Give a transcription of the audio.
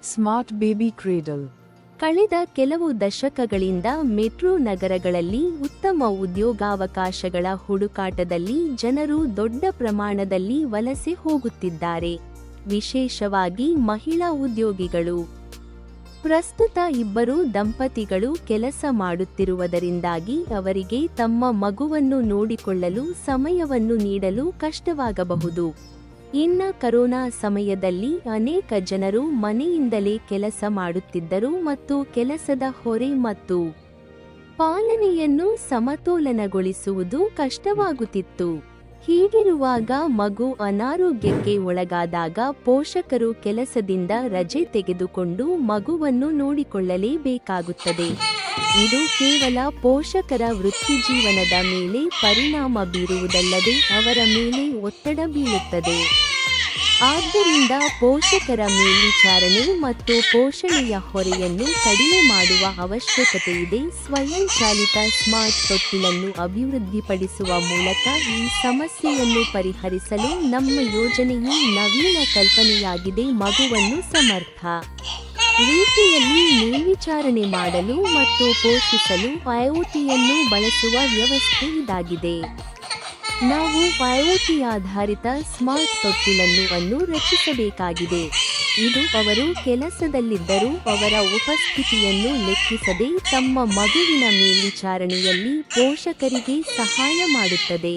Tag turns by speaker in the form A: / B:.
A: Smart baby cradle.
B: ಕಳೆದ ಕೆಲವು ದಶಕಗಳಿಂದ ಮೆಟ್ರೋ ನಗರಗಳಲ್ಲಿ ಉತ್ತಮ ಉದ್ಯೋಗಾವಕಾಶಗಳ ಹುಡುಕಾಟದಲ್ಲಿ ಜನರು ದೊಡ್ಡ ಪ್ರಮಾಣದಲ್ಲಿ ವಲಸೆ ಹೋಗುತ್ತಿದ್ದಾರೆ, ವಿಶೇಷವಾಗಿ ಮಹಿಳಾ ಉದ್ಯೋಗಿಗಳು. ಪ್ರಸ್ತುತ ಇಬ್ಬರು ದಂಪತಿಗಳು ಕೆಲಸ ಮಾಡುತ್ತಿರುವುದರಿಂದಾಗಿ ಅವರಿಗೆ ತಮ್ಮ ಮಗುವನ್ನು ನೋಡಿಕೊಳ್ಳಲು ಸಮಯವನ್ನು ನೀಡಲು ಕಷ್ಟವಾಗಬಹುದು. ಇನ್ನು ಕರೋನಾ ಸಮಯದಲ್ಲಿ ಅನೇಕ ಜನರು ಮನೆಯಿಂದಲೇ ಕೆಲಸ ಮಾಡುತ್ತಿದ್ದರು ಮತ್ತು ಕೆಲಸದ ಹೊರೆ ಮತ್ತು ಪಾಲನೆಯನ್ನು ಸಮತೋಲನಗೊಳಿಸುವುದು ಕಷ್ಟವಾಗುತ್ತಿತ್ತು. ಹೀಗಿರುವಾಗ ಮಗು ಅನಾರೋಗ್ಯಕ್ಕೆ ಒಳಗಾದಾಗ ಪೋಷಕರು ಕೆಲಸದಿಂದ ರಜೆ ತೆಗೆದುಕೊಂಡು ಮಗುವನ್ನು ನೋಡಿಕೊಳ್ಳಲೇಬೇಕಾಗುತ್ತದೆ. ಇದು ಕೇವಲ ಪೋಷಕರ ವೃತ್ತಿಜೀವನದ ಮೇಲೆ ಪರಿಣಾಮ ಬೀರುವುದಲ್ಲದೆ ಅವರ ಮೇಲೆ ಒತ್ತಡ ಬೀಳುತ್ತದೆ. ಆದ್ದರಿಂದ ಪೋಷಕರ ಮೇಲ್ವಿಚಾರಣೆ ಮತ್ತು ಪೋಷಣೆಯ ಹೊರೆಯನ್ನು ಕಡಿಮೆ ಮಾಡುವ ಅವಶ್ಯಕತೆಯಿದೆ. ಸ್ವಯಂಚಾಲಿತ ಸ್ಮಾರ್ಟ್ ತೊಟ್ಟಿಲನ್ನು ಅಭಿವೃದ್ಧಿಪಡಿಸುವ ಮೂಲಕ ಈ ಸಮಸ್ಯೆಯನ್ನು ಪರಿಹರಿಸಲು ನಮ್ಮ ಯೋಜನೆಯು ನವೀನ ಕಲ್ಪನೆಯಾಗಿದೆ. ಮಗುವನ್ನು ಸಮರ್ಥ ರೀತಿಯಲ್ಲಿ ಮೇಲ್ವಿಚಾರಣೆ ಮಾಡಲು ಮತ್ತು ಪೋಷಿಸಲು ಐಒಟಿಯನ್ನು ಬಳಸುವ ವ್ಯವಸ್ಥೆ ಇದಾಗಿದೆ. ನಾವು ಐಒಟಿ ಆಧಾರಿತ ಸ್ಮಾರ್ಟ್ ತೊಟ್ಟಿಲನ್ನು ರಚಿಸಬೇಕಾಗಿದೆ. ಇದು ಅವರು ಕೆಲಸದಲ್ಲಿದ್ದರೂ ಅವರ ಉಪಸ್ಥಿತಿಯನ್ನು ಲೆಕ್ಕಿಸದೆ ತಮ್ಮ ಮಗುವಿನ ಮೇಲ್ವಿಚಾರಣೆಯಲ್ಲಿ ಪೋಷಕರಿಗೆ ಸಹಾಯ ಮಾಡುತ್ತದೆ.